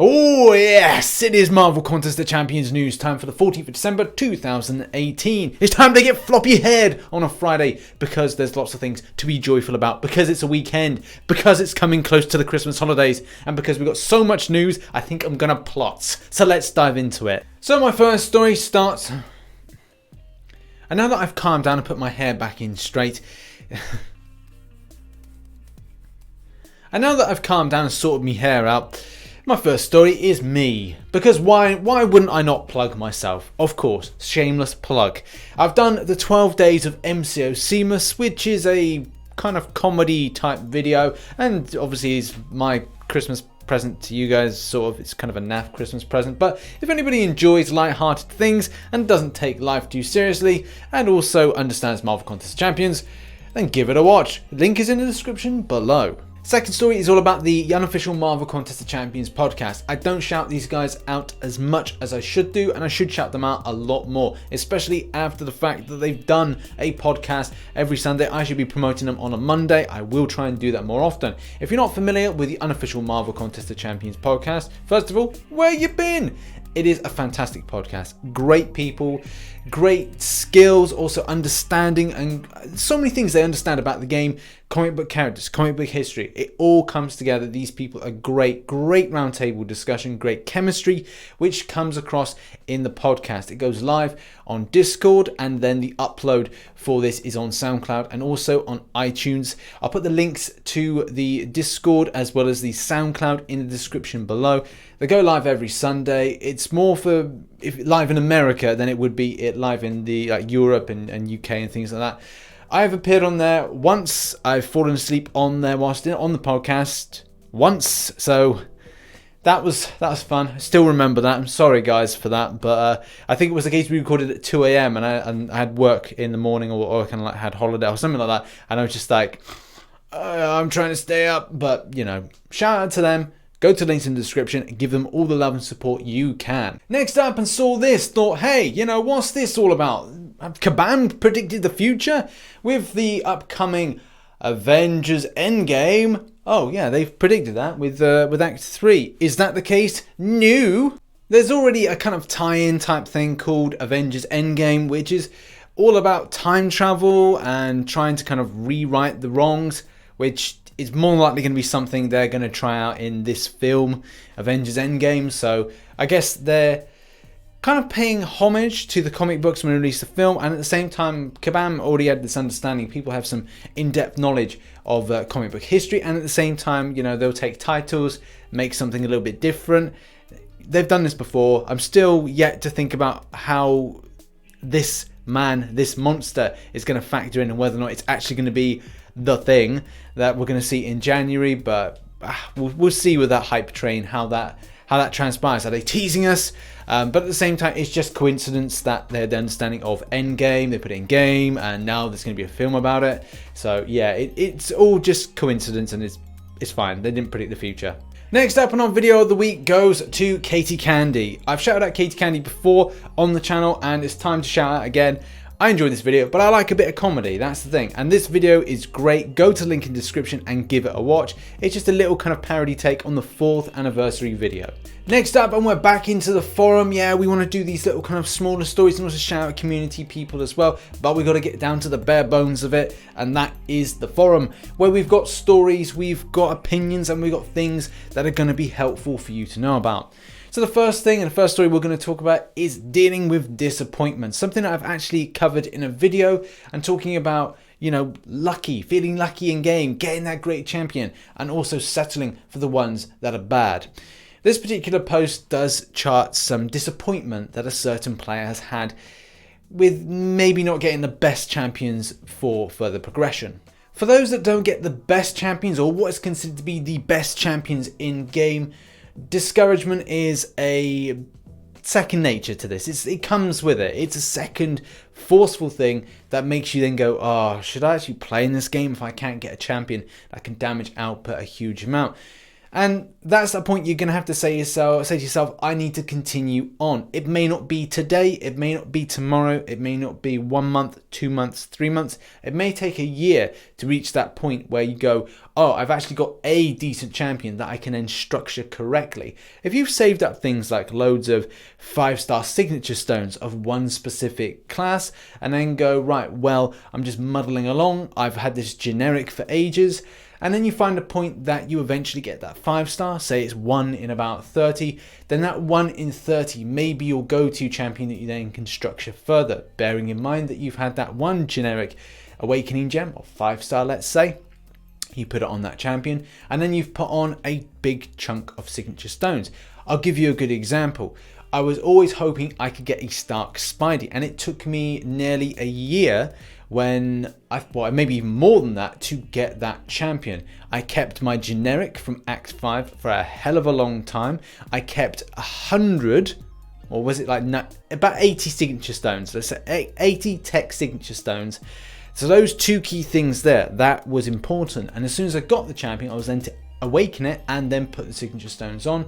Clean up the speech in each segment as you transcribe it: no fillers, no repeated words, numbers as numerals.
Oh yes, it is Marvel Contest of Champions news time for the 14th of December 2018. It's time to get floppy haired on a Friday because there's lots of things to be joyful about, because it's a weekend, because it's coming close to the Christmas holidays, and because we've got so much news. I think I'm gonna plot. So let's dive into it. So my first story starts, and now that I've calmed down and put my hair back in straight, and now that I've calmed down and sorted my hair out, my first story is me, because why wouldn't I not plug myself? Of course, shameless plug. I've done the 12 days of MCO, which is a kind of comedy type video, and obviously is my Christmas present to you guys, sort of. It's kind of a naff Christmas present, but if anybody enjoys light-hearted things and doesn't take life too seriously, and also understands Marvel Contest of Champions, then give it a watch. Link is in the description below. Second story is all about the unofficial Marvel Contest of Champions podcast. I don't shout these guys out as much as I should do, and I should shout them out a lot more, especially after the fact that they've done a podcast every Sunday. I should be promoting them on a Monday. I will try and do that more often. If you're not familiar with the unofficial Marvel Contest of Champions podcast, first of all, where you been? It is a fantastic podcast. Great people, great skills, also understanding, and so many things they understand about the game, comic book characters, comic book history. It all comes together. These people are great roundtable discussion, great chemistry, which comes across in the podcast. It goes live on Discord, and then the upload for this is on SoundCloud and also on iTunes. I'll put the links to the Discord as well as the SoundCloud in the description below. They go live every Sunday. It's more for if live in America than it would be it live in the Europe and UK and things like that. I have appeared on there once. I've fallen asleep on there whilst on the podcast once, so that was fun. I still remember that. I'm sorry guys for that, but I think it was the case we recorded at 2 a.m. and I had work in the morning, or kind of like had holiday or something like that, and I was just like, I'm trying to stay up, but you know, shout out to them. Go to the links in the description and give them all the love and support you can. Next up, and saw this, thought, hey, you know, what's this all about? Kabam predicted the future with the upcoming Avengers Endgame. Oh yeah, they've predicted that with Act 3. Is that the case? No. There's already a kind of tie-in type thing called Avengers Endgame, which is all about time travel and trying to kind of rewrite the wrongs, which is more likely going to be something they're going to try out in this film, Avengers Endgame. So I guess they're kind of paying homage to the comic books when they released the film, and at the same time, Kabam already had this understanding. People have some in-depth knowledge of comic book history, and at the same time, you know, they'll take titles, make something a little bit different. They've done this before. I'm still yet to think about how this monster is going to factor in, and whether or not it's actually going to be the thing that we're going to see in January, but we'll see with that hype train how that transpires. Are they teasing us? But at the same time, it's just coincidence that they had the understanding of Endgame, they put it in game, and now there's going to be a film about it. So yeah, it's all just coincidence, and it's fine. They didn't predict the future. Next up, and on video of the week goes to Katy Candy. I've shouted out Katy Candy before on the channel, and it's time to shout out again. I enjoyed this video, but I like a bit of comedy, that's the thing. And this video is great. Go to the link in the description and give it a watch. It's just a little kind of parody take on the 4th anniversary video. Next up, and we're back into the forum. Yeah, we want to do these little kind of smaller stories and also shout out community people as well. But we got to get down to the bare bones of it, and that is the forum, where we've got stories, we've got opinions, and we've got things that are going to be helpful for you to know about. So the first thing and the first story we're going to talk about is dealing with disappointment. Something that I've actually covered in a video and talking about, you know, feeling lucky in game, getting that great champion, and also settling for the ones that are bad. This particular post does chart some disappointment that a certain player has had with maybe not getting the best champions for further progression. For those that don't get the best champions, or what is considered to be the best champions in game, discouragement is a second nature to this. It comes with it. It's a second forceful thing that makes you then go, oh, should I actually play in this game if I can't get a champion that can damage output a huge amount? And that's the point you're going to have to say to yourself, I need to continue on. It may not be today, it may not be tomorrow, it may not be 1 month, 2 months, 3 months. It may take a year to reach that point where you go, oh, I've actually got a decent champion that I can then structure correctly. If you've saved up things like loads of 5-star signature stones of one specific class and then go, right, well, I'm just muddling along, I've had this generic for ages, and then you find a point that you eventually get that 5-star, say it's 1 in about 30, then that 1 in 30 may be your go-to champion that you then can structure further, bearing in mind that you've had that one generic awakening gem, or 5-star let's say. You put it on that champion, and then you've put on a big chunk of signature stones. I'll give you a good example. I was always hoping I could get a Stark Spidey, and it took me nearly a year, maybe even more than that, to get that champion. I kept my generic from Act 5 for a hell of a long time. I kept 100, or was it like about 80 signature stones. Let's say 80 tech signature stones. So those two key things there, that was important. And as soon as I got the champion, I was then to awaken it and then put the signature stones on.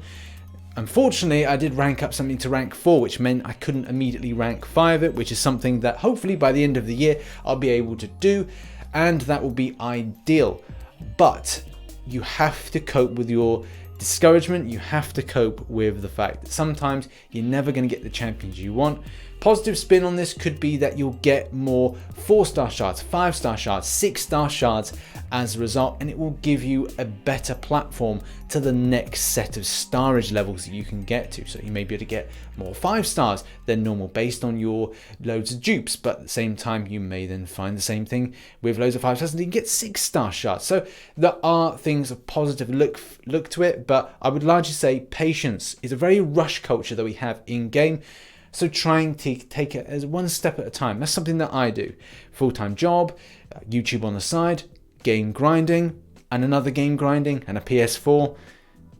Unfortunately, I did rank up something to rank 4, which meant I couldn't immediately rank 5 it, which is something that hopefully by the end of the year I'll be able to do, and that will be ideal. But you have to cope with your discouragement. You have to cope with the fact that sometimes you're never going to get the champions you want. Positive spin on this could be that you'll get more 4-star shards, 5-star shards, 6-star shards as a result, and it will give you a better platform to the next set of starage levels that you can get to. So you may be able to get more 5-stars than normal based on your loads of dupes, but at the same time you may then find the same thing with loads of 5-stars and you can get 6-star shards. So there are things of positive look to it, but I would largely say patience is a very rush culture that we have in game. So trying to take it as one step at a time. That's something that I do. Full-time job, YouTube on the side, game grinding, and another game grinding, and a PS4,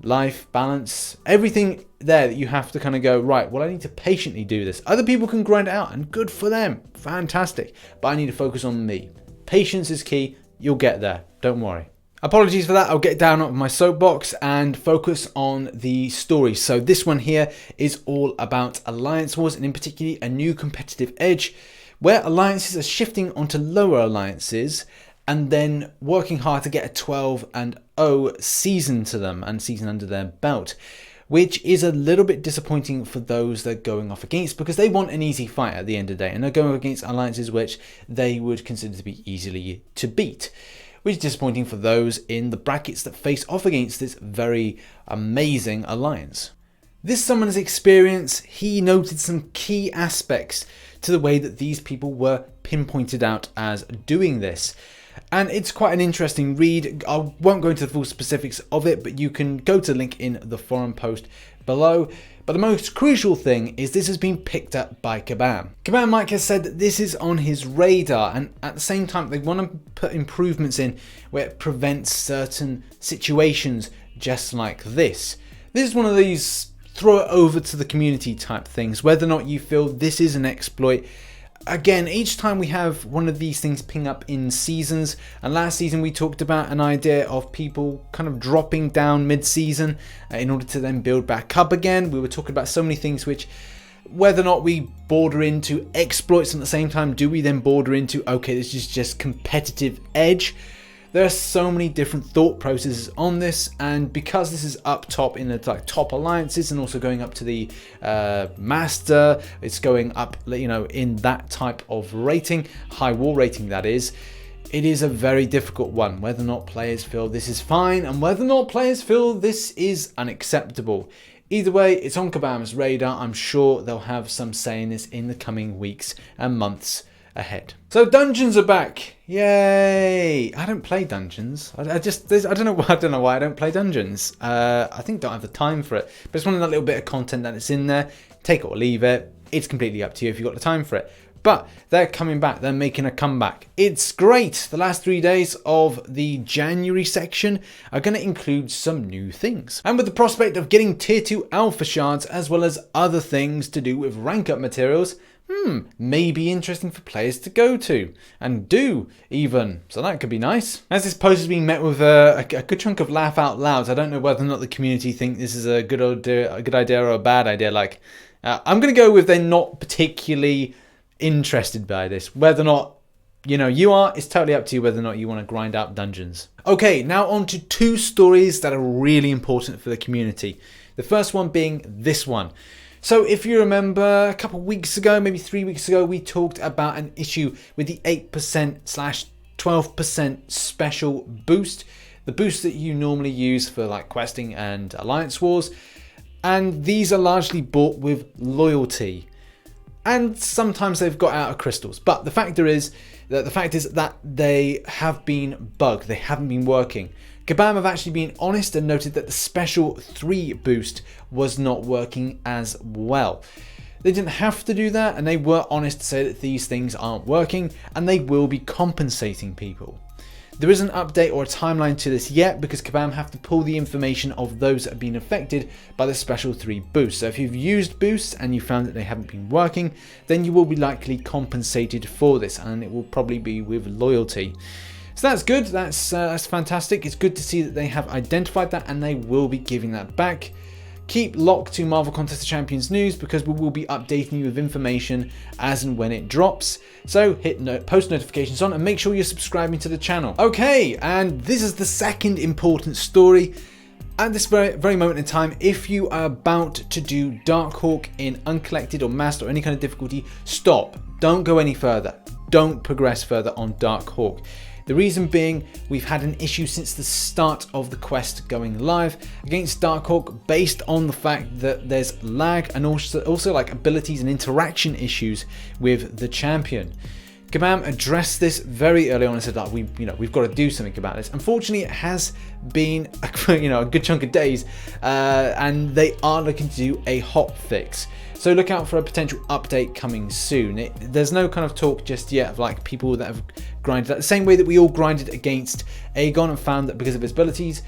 life, balance, everything there that you have to kind of go, right, well, I need to patiently do this. Other people can grind it out, and good for them. Fantastic. But I need to focus on me. Patience is key. You'll get there. Don't worry. Apologies for that. I'll get down off my soapbox and focus on the story. So this one here is all about alliance wars, and in particular a new competitive edge where alliances are shifting onto lower alliances and then working hard to get a 12-0 season to them and season under their belt, which is a little bit disappointing for those they're going off against because they want an easy fight at the end of the day, and they're going against alliances which they would consider to be easily to beat, which is disappointing for those in the brackets that face off against this very amazing alliance. This summoner's experience, he noted some key aspects to the way that these people were pinpointed out as doing this. And it's quite an interesting read. I won't go into the full specifics of it, but you can go to the link in the forum post below. But the most crucial thing is this has been picked up by Kabam. Kabam Mike has said that this is on his radar, and at the same time they want to put improvements in where it prevents certain situations just like this. This is one of these throw it over to the community type things, whether or not you feel this is an exploit. Again, each time we have one of these things ping up in seasons, and last season we talked about an idea of people kind of dropping down mid-season in order to then build back up again. We were talking about so many things which, whether or not we border into exploits at the same time, do we then border into, okay, this is just competitive edge? There are so many different thought processes on this, and because this is up top in the top alliances and also going up to the master, it's going up, you know, in that type of rating, high war rating that is, it is a very difficult one, whether or not players feel this is fine and whether or not players feel this is unacceptable. Either way, it's on Kabam's radar. I'm sure they'll have some say in this in the coming weeks and months ahead. So dungeons are back, yay! I don't play dungeons. I don't know why I don't play dungeons. I think I don't have the time for it. But it's one of that little bit of content that is in there. Take it or leave it. It's completely up to you if you've got the time for it. But they're coming back. They're making a comeback. It's great. The last 3 days of the January section are going to include some new things. And with the prospect of getting tier 2 alpha shards as well as other things to do with rank up materials, may be interesting for players to go to and do even. So that could be nice. As this post has been met with a good chunk of laugh out louds, I don't know whether or not the community think this is a good idea or a bad idea. Like, I'm going to go with they're not particularly interested by this. Whether or not you are, it's totally up to you whether or not you want to grind out dungeons. Okay, now on to two stories that are really important for the community. The first one being this one. So if you remember a couple of weeks ago, maybe 3 weeks ago, we talked about an issue with the 8%/12% special boost. The boost that you normally use for like questing and alliance wars. And these are largely bought with loyalty. And sometimes they've got out of crystals. But the fact is that they have been bugged. They haven't been working. Kabam have actually been honest and noted that the special 3 boost was not working as well. They didn't have to do that, and they were honest to say that these things aren't working and they will be compensating people. There isn't an update or a timeline to this yet because Kabam have to pull the information of those that have been affected by the special 3 boosts. So if you've used boosts and you found that they haven't been working, then you will be likely compensated for this, and it will probably be with loyalty. So that's good, that's fantastic. It's good to see that they have identified that and they will be giving that back. Keep locked to Marvel Contest of Champions news because we will be updating you with information as and when it drops. So hit post notifications on and make sure you're subscribing to the channel. Okay, and this is the second important story. At this very moment in time, if you are about to do Darkhawk in uncollected or master or any kind of difficulty, stop. Don't go any further. Don't progress further on Darkhawk. The reason being, we've had an issue since the start of the quest going live against Darkhawk based on the fact that there's lag and also like abilities and interaction issues with the champion. Kabam addressed this very early on and said that we've got to do something about this. Unfortunately, it has been a good chunk of days, and they are looking to do a hot fix. So look out for a potential update coming soon. There's no kind of talk just yet of like people that have grinded that the same way that we all grinded against Aegon and found that because of his abilities,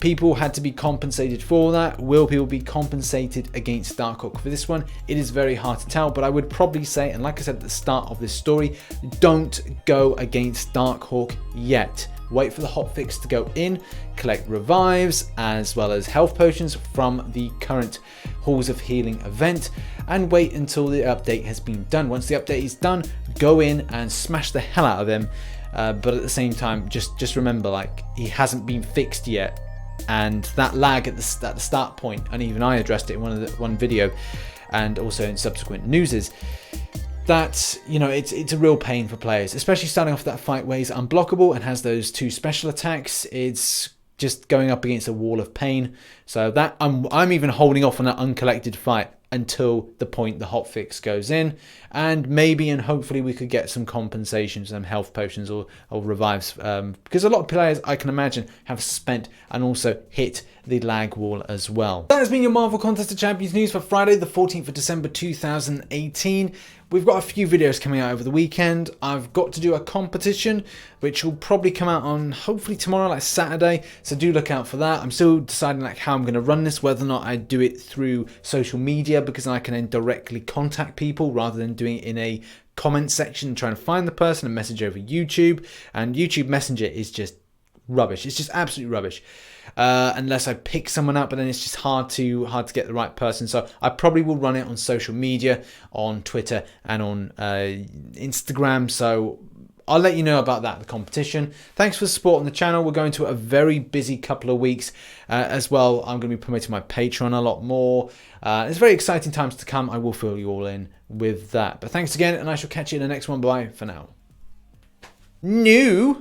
people had to be compensated for that. Will people be compensated against Darkhawk for this one? It is very hard to tell, but I would probably say, and like I said at the start of this story, don't go against Darkhawk yet. Wait for the hotfix to go in, collect revives as well as health potions from the current Halls of Healing event, and wait until the update has been done. Once the update is done, go in and smash the hell out of him. But at the same time, just remember, like, he hasn't been fixed yet. And that lag at the start point, and even I addressed it in one video and also in subsequent newses, that it's a real pain for players, especially starting off that fight where he's unblockable and has those 2 special attacks. It's just going up against a wall of pain. So that I'm even holding off on that uncollected fight until the point the hotfix goes in, and maybe and hopefully we could get some compensation, some health potions or revives, because a lot of players, I can imagine, have spent and also hit the lag wall as well. That has been your Marvel Contest of Champions news for Friday the 14th of December 2018. We've got a few videos coming out over the weekend. I've got to do a competition which will probably come out on hopefully tomorrow, like Saturday, so do look out for that. I'm still deciding like how I'm going to run this, whether or not I do it through social media, because I can then directly contact people rather than doing it in a comment section and trying to find the person and message over YouTube. And YouTube Messenger is just rubbish. It's just absolutely rubbish. Unless I pick someone up, but then it's just hard to get the right person. So I probably will run it on social media, on Twitter and on Instagram. So I'll let you know about that, the competition. Thanks for the support on the channel. We're going to a very busy couple of weeks as well. I'm going to be promoting my Patreon a lot more. It's very exciting times to come. I will fill you all in with that. But thanks again, and I shall catch you in the next one. Bye for now. New.